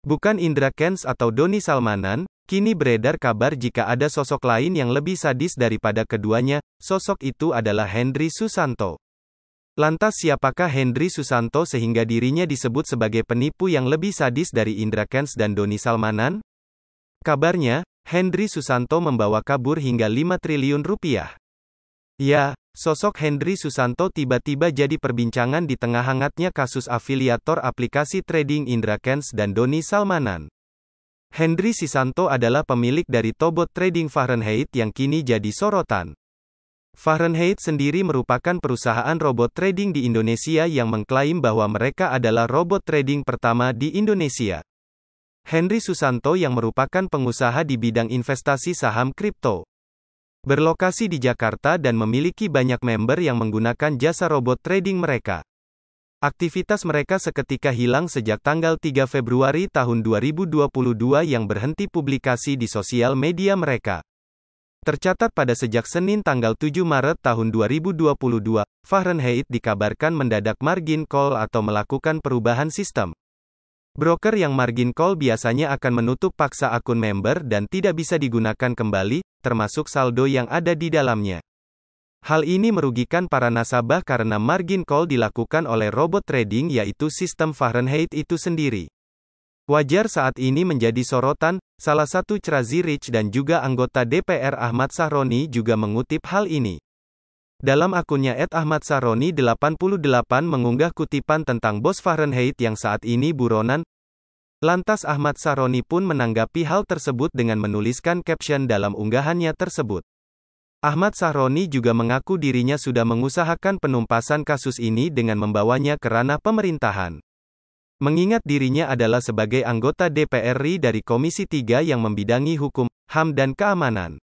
Bukan Indra Kents atau Doni Salmanan, kini beredar kabar jika ada sosok lain yang lebih sadis daripada keduanya, sosok itu adalah Henry Susanto. Lantas siapakah Henry Susanto sehingga dirinya disebut sebagai penipu yang lebih sadis dari Indra Kents dan Doni Salmanan? Kabarnya, Henry Susanto membawa kabur hingga 5 triliun rupiah. Ya, sosok Henry Susanto tiba-tiba jadi perbincangan di tengah hangatnya kasus afiliator aplikasi trading Indra Kents dan Doni Salmanan. Henry Susanto adalah pemilik dari Tobot Trading Fahrenheit yang kini jadi sorotan. Fahrenheit sendiri merupakan perusahaan robot trading di Indonesia yang mengklaim bahwa mereka adalah robot trading pertama di Indonesia. Henry Susanto yang merupakan pengusaha di bidang investasi saham kripto. Berlokasi di Jakarta dan memiliki banyak member yang menggunakan jasa robot trading mereka. Aktivitas mereka seketika hilang sejak tanggal 3 Februari tahun 2022 yang berhenti publikasi di sosial media mereka. Tercatat pada sejak Senin tanggal 7 Maret tahun 2022, Fahrenheit dikabarkan mendadak margin call atau melakukan perubahan sistem. Broker yang margin call biasanya akan menutup paksa akun member dan tidak bisa digunakan kembali, termasuk saldo yang ada di dalamnya. Hal ini merugikan para nasabah karena margin call dilakukan oleh robot trading yaitu sistem Fahrenheit itu sendiri. Wajar saat ini menjadi sorotan, salah satu Crazy Rich dan juga anggota DPR Ahmad Sahroni juga mengutip hal ini. Dalam akunnya @ahmadsahroni88 mengunggah kutipan tentang bos Fahrenheit yang saat ini buronan. Lantas Ahmad Sahroni pun menanggapi hal tersebut dengan menuliskan caption dalam unggahannya tersebut. Ahmad Sahroni juga mengaku dirinya sudah mengusahakan penumpasan kasus ini dengan membawanya ke ranah pemerintahan. Mengingat dirinya adalah sebagai anggota DPR RI dari Komisi 3 yang membidangi hukum, HAM dan keamanan.